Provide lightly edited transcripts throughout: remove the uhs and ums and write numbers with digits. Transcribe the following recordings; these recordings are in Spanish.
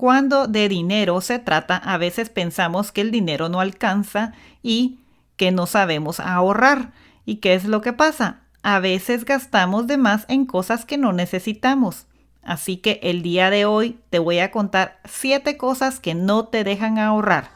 Cuando de dinero se trata, a veces pensamos que el dinero no alcanza y que no sabemos ahorrar. ¿Y qué es lo que pasa? A veces gastamos de más en cosas que no necesitamos. Así que el día de hoy te voy a contar 7 cosas que no te dejan ahorrar.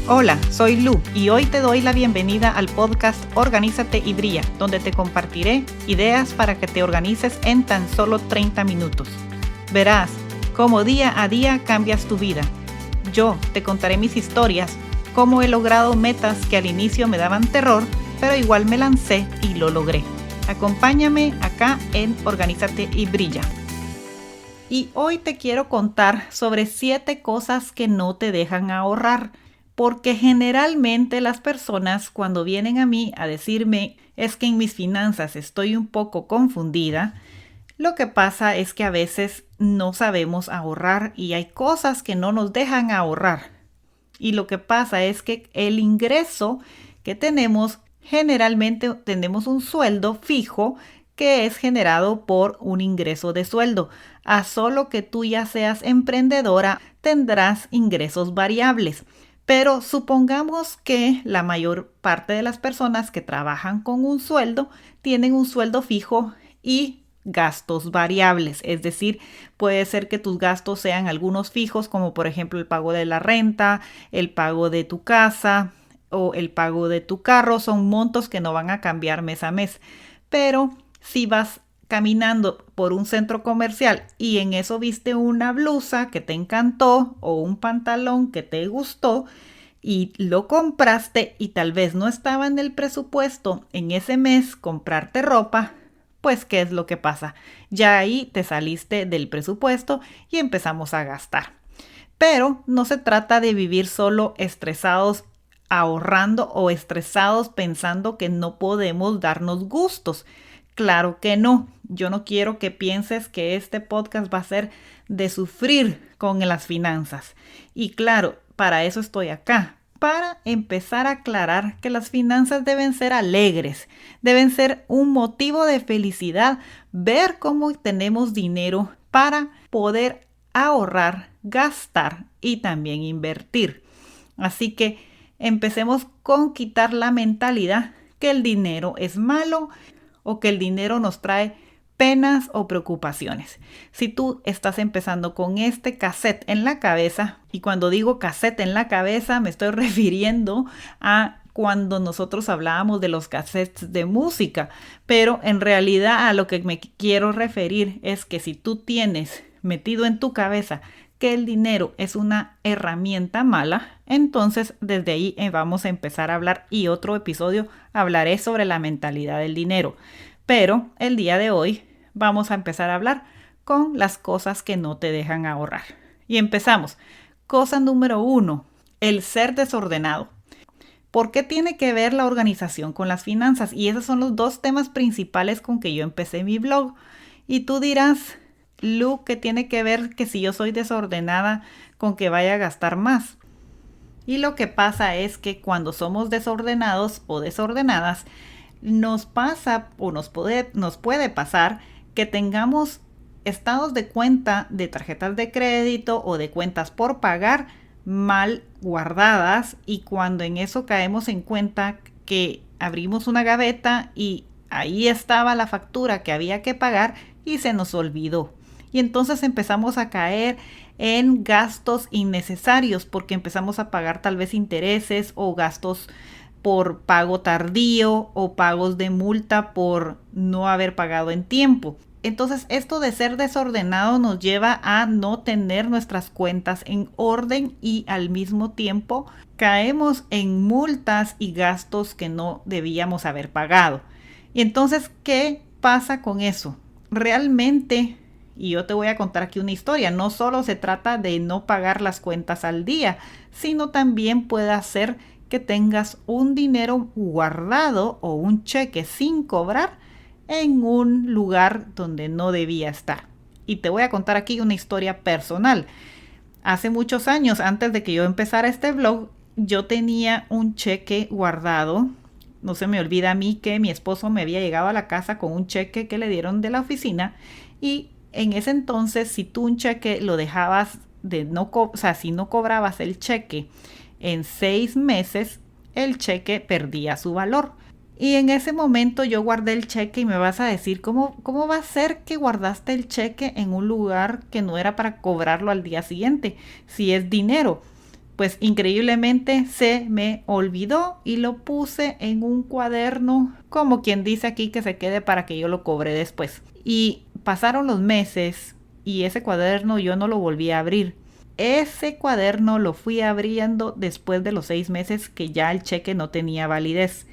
Hola, soy Lu y hoy te doy la bienvenida al podcast Organízate y Brilla, donde te compartiré ideas para que te organices en tan solo 30 minutos. Verás cómo día a día cambias tu vida. Yo te contaré mis historias, cómo he logrado metas que al inicio me daban terror, pero igual me lancé y lo logré. Acompáñame acá en Organízate y Brilla. Y hoy te quiero contar sobre 7 cosas que no te dejan ahorrar, porque generalmente las personas cuando vienen a mí a decirme es que en mis finanzas estoy un poco confundida, lo que pasa es que a veces no sabemos ahorrar y hay cosas que no nos dejan ahorrar. Y lo que pasa es que el ingreso que tenemos, generalmente tenemos un sueldo fijo que es generado por un ingreso de sueldo. A solo que tú ya seas emprendedora, tendrás ingresos variables. Pero supongamos que la mayor parte de las personas que trabajan con un sueldo tienen un sueldo fijo y gastos variables, es decir, puede ser que tus gastos sean algunos fijos, como por ejemplo el pago de la renta, el pago de tu casa o el pago de tu carro, son montos que no van a cambiar mes a mes. Pero si vas caminando por un centro comercial y en eso viste una blusa que te encantó o un pantalón que te gustó y lo compraste y tal vez no estaba en el presupuesto en ese mes comprarte ropa, pues ¿qué es lo que pasa? Ya ahí te saliste del presupuesto y empezamos a gastar. Pero no se trata de vivir solo estresados ahorrando o estresados pensando que no podemos darnos gustos. Claro que no. Yo no quiero que pienses que este podcast va a ser de sufrir con las finanzas. Y claro, para eso estoy acá. Para empezar a aclarar que las finanzas deben ser alegres, deben ser un motivo de felicidad, ver cómo tenemos dinero para poder ahorrar, gastar y también invertir. Así que empecemos con quitar la mentalidad que el dinero es malo o que el dinero nos trae penas o preocupaciones. Si tú estás empezando con este cassette en la cabeza, y cuando digo cassette en la cabeza me estoy refiriendo a cuando nosotros hablábamos de los cassettes de música, pero en realidad a lo que me quiero referir es que si tú tienes metido en tu cabeza que el dinero es una herramienta mala, entonces desde ahí vamos a empezar a hablar y otro episodio hablaré sobre la mentalidad del dinero. Pero el día de hoy vamos a empezar a hablar con las cosas que no te dejan ahorrar. Y empezamos. Cosa número 1, el ser desordenado. ¿Por qué tiene que ver la organización con las finanzas? Y esos son los 2 temas principales con que yo empecé mi blog. Y tú dirás, Lu, ¿qué tiene que ver que si yo soy desordenada con que vaya a gastar más? Y lo que pasa es que cuando somos desordenados o desordenadas, nos pasa o nos puede pasar que tengamos estados de cuenta de tarjetas de crédito o de cuentas por pagar mal guardadas, y cuando en eso caemos en cuenta que abrimos una gaveta y ahí estaba la factura que había que pagar y se nos olvidó. Y entonces empezamos a caer en gastos innecesarios porque empezamos a pagar tal vez intereses o gastos por pago tardío o pagos de multa por no haber pagado en tiempo. Entonces, esto de ser desordenado nos lleva a no tener nuestras cuentas en orden y al mismo tiempo caemos en multas y gastos que no debíamos haber pagado. Y entonces, ¿qué pasa con eso? Realmente, y yo te voy a contar aquí una historia, no solo se trata de no pagar las cuentas al día, sino también puede ser que tengas un dinero guardado o un cheque sin cobrar en un lugar donde no debía estar. Y te voy a contar aquí una historia personal. Hace muchos años, antes de que yo empezara este blog, yo tenía un cheque guardado. No se me olvida a mí que mi esposo me había llegado a la casa con un cheque que le dieron de la oficina, y en ese entonces, si tú un cheque lo dejabas de no, o sea, si no cobrabas el cheque en 6 meses, el cheque perdía su valor. Y en ese momento yo guardé el cheque y me vas a decir, ¿cómo va a ser que guardaste el cheque en un lugar que no era para cobrarlo al día siguiente? Si es dinero. Pues increíblemente se me olvidó y lo puse en un cuaderno, como quien dice aquí que se quede para que yo lo cobre después. Y pasaron los meses y ese cuaderno yo no lo volví a abrir. Ese cuaderno lo fui abriendo después de los 6 meses que ya el cheque no tenía validez.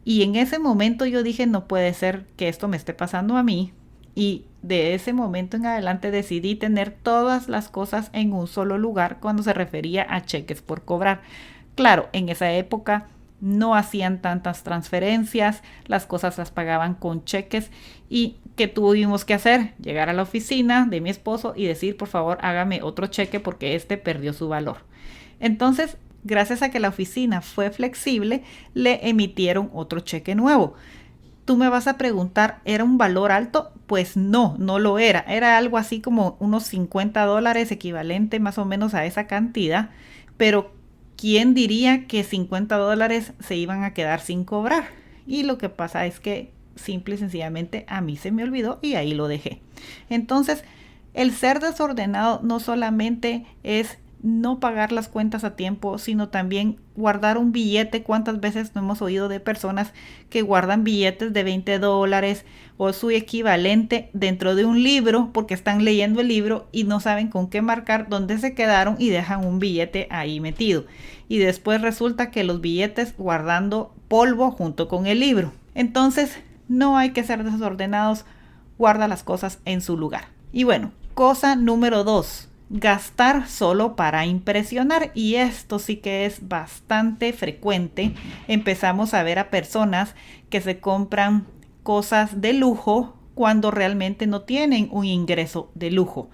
Y en ese momento yo dije, no puede ser que esto me esté pasando a mí. Y de ese momento en adelante decidí tener todas las cosas en un solo lugar cuando se refería a cheques por cobrar. Claro, en esa época no hacían tantas transferencias, las cosas las pagaban con cheques y ¿qué tuvimos que hacer? Llegar a la oficina de mi esposo y decir, por favor, hágame otro cheque porque este perdió su valor. Entonces, gracias a que la oficina fue flexible, le emitieron otro cheque nuevo. Tú me vas a preguntar, ¿era un valor alto? Pues no, no lo era. Era algo así como unos $50, equivalente más o menos a esa cantidad. Pero ¿quién diría que $50 se iban a quedar sin cobrar? Y lo que pasa es que simple y sencillamente a mí se me olvidó y ahí lo dejé. Entonces, el ser desordenado no solamente es no pagar las cuentas a tiempo, sino también guardar un billete. ¿Cuántas veces no hemos oído de personas que guardan billetes de $20 o su equivalente dentro de un libro porque están leyendo el libro y no saben con qué marcar dónde se quedaron y dejan un billete ahí metido? Y después resulta que los billetes guardando polvo junto con el libro. Entonces, no hay que ser desordenados, guarda las cosas en su lugar. Y bueno, cosa número 2. Gastar solo para impresionar, y esto sí que es bastante frecuente. Empezamos a ver a personas que se compran cosas de lujo cuando realmente no tienen un ingreso de lujo.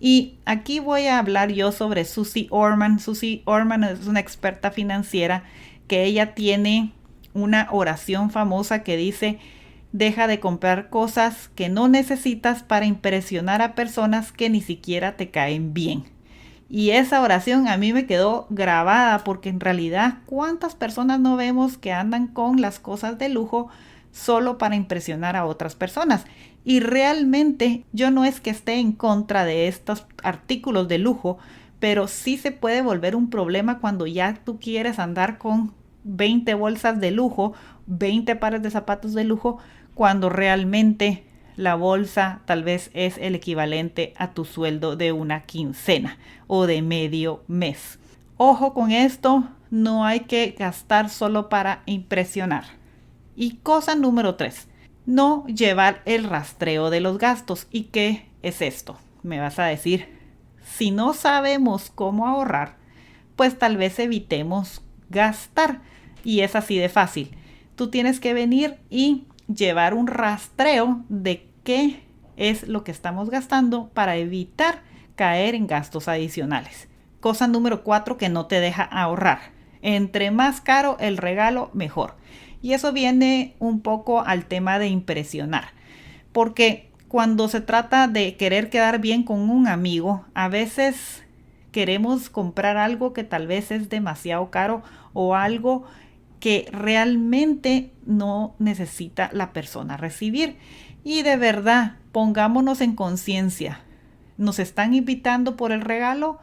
Y aquí voy a hablar yo sobre Susie Orman. Susie Orman es una experta financiera que ella tiene una oración famosa que dice: deja de comprar cosas que no necesitas para impresionar a personas que ni siquiera te caen bien. Y esa oración a mí me quedó grabada porque en realidad ¿cuántas personas no vemos que andan con las cosas de lujo solo para impresionar a otras personas? Y realmente yo no es que esté en contra de estos artículos de lujo, pero sí se puede volver un problema cuando ya tú quieres andar con 20 bolsas de lujo, 20 pares de zapatos de lujo, cuando realmente la bolsa tal vez es el equivalente a tu sueldo de una quincena o de medio mes. Ojo con esto, no hay que gastar solo para impresionar. Y cosa número 3, no llevar el rastreo de los gastos. ¿Y qué es esto? Me vas a decir, si no sabemos cómo ahorrar, pues tal vez evitemos gastar. Y es así de fácil. Tú tienes que venir y llevar un rastreo de qué es lo que estamos gastando para evitar caer en gastos adicionales. Cosa número 4 que no te deja ahorrar. Entre más caro el regalo, mejor. Y eso viene un poco al tema de impresionar. Porque cuando se trata de querer quedar bien con un amigo, a veces queremos comprar algo que tal vez es demasiado caro o algo que realmente no necesita la persona recibir. Y de verdad, pongámonos en conciencia. ¿Nos están invitando por el regalo?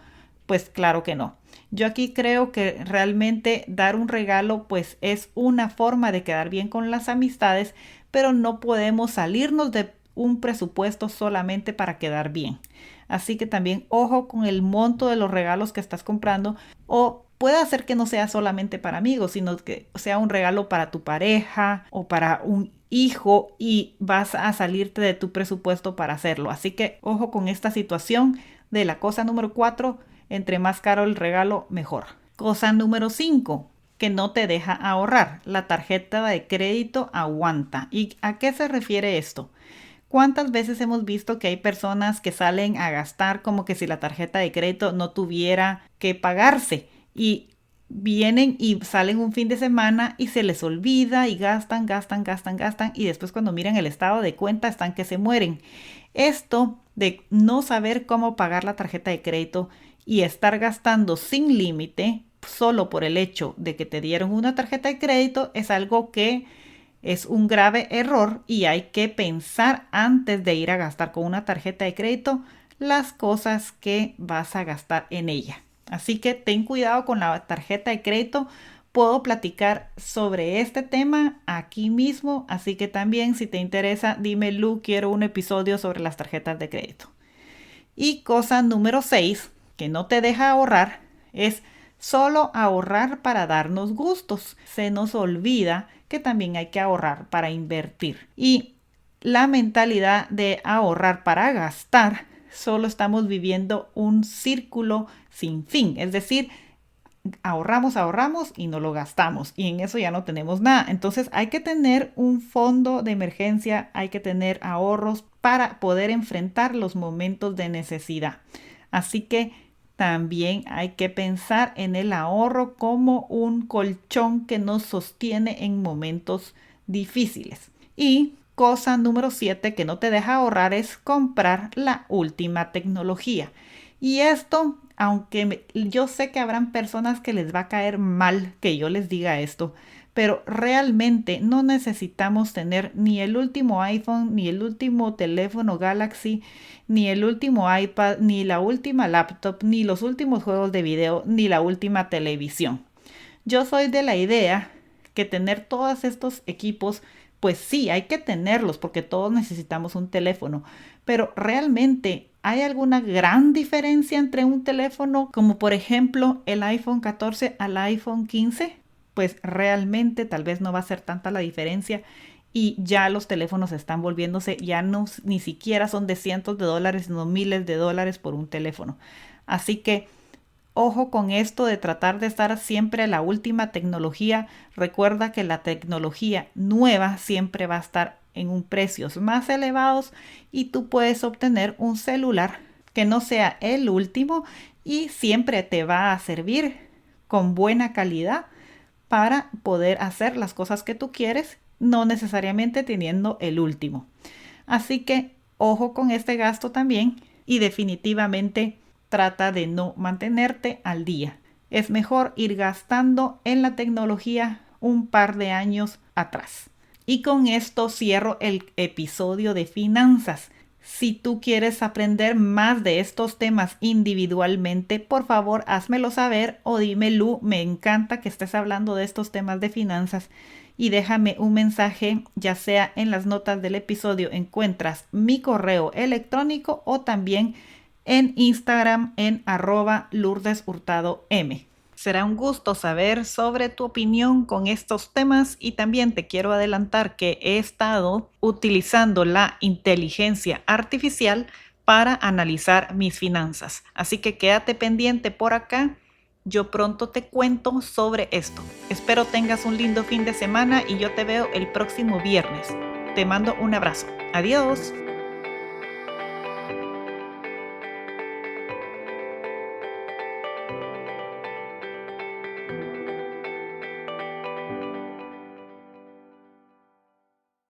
Pues claro que no. Yo aquí creo que realmente dar un regalo pues es una forma de quedar bien con las amistades, pero no podemos salirnos de un presupuesto solamente para quedar bien. Así que también ojo con el monto de los regalos que estás comprando, o puede ser que no sea solamente para amigos, sino que sea un regalo para tu pareja o para un hijo y vas a salirte de tu presupuesto para hacerlo. Así que ojo con esta situación de la cosa número 4, entre más caro el regalo, mejor. Cosa número 5, que no te deja ahorrar. La tarjeta de crédito aguanta. ¿Y a qué se refiere esto? ¿Cuántas veces hemos visto que hay personas que salen a gastar como que si la tarjeta de crédito no tuviera que pagarse? Y vienen y salen un fin de semana y se les olvida y gastan y después cuando miran el estado de cuenta están que se mueren. Esto de no saber cómo pagar la tarjeta de crédito y estar gastando sin límite solo por el hecho de que te dieron una tarjeta de crédito es algo que es un grave error y hay que pensar antes de ir a gastar con una tarjeta de crédito las cosas que vas a gastar en ella. Así que ten cuidado con la tarjeta de crédito. Puedo platicar sobre este tema aquí mismo, así que también si te interesa, dime Lu, quiero un episodio sobre las tarjetas de crédito. Y cosa número 6, que no te deja ahorrar, es solo ahorrar para darnos gustos. Se nos olvida que también hay que ahorrar para invertir. Y la mentalidad de ahorrar para gastar, solo estamos viviendo un círculo sin fin. Es decir, ahorramos y no lo gastamos y en eso ya no tenemos nada. Entonces hay que tener un fondo de emergencia, hay que tener ahorros para poder enfrentar los momentos de necesidad. Así que también hay que pensar en el ahorro como un colchón que nos sostiene en momentos difíciles. Y cosa número 7 que no te deja ahorrar es comprar la última tecnología. Y esto, aunque yo sé que habrán personas que les va a caer mal que yo les diga esto, pero realmente no necesitamos tener ni el último iPhone, ni el último teléfono Galaxy, ni el último iPad, ni la última laptop, ni los últimos juegos de video, ni la última televisión. Yo soy de la idea que tener todos estos equipos, pues sí, hay que tenerlos porque todos necesitamos un teléfono, pero realmente ¿hay alguna gran diferencia entre un teléfono como por ejemplo el iPhone 14 al iPhone 15? Pues realmente tal vez no va a ser tanta la diferencia y ya los teléfonos están volviéndose, ya no ni siquiera son de cientos de dólares, sino miles de dólares por un teléfono. Así que ojo con esto de tratar de estar siempre a la última tecnología. Recuerda que la tecnología nueva siempre va a estar en un precios más elevados y tú puedes obtener un celular que no sea el último y siempre te va a servir con buena calidad para poder hacer las cosas que tú quieres, no necesariamente teniendo el último. Así que ojo con este gasto también y definitivamente trata de no mantenerte al día. Es mejor ir gastando en la tecnología un par de años atrás. Y con esto cierro el episodio de finanzas. Si tú quieres aprender más de estos temas individualmente, por favor házmelo saber o dime Lu, me encanta que estés hablando de estos temas de finanzas y déjame un mensaje, ya sea en las notas del episodio encuentras mi correo electrónico o también en Instagram en @LurdesHurtadoM. Será un gusto saber sobre tu opinión con estos temas y también te quiero adelantar que he estado utilizando la inteligencia artificial para analizar mis finanzas. Así que quédate pendiente por acá. Yo pronto te cuento sobre esto. Espero tengas un lindo fin de semana y yo te veo el próximo viernes. Te mando un abrazo. Adiós.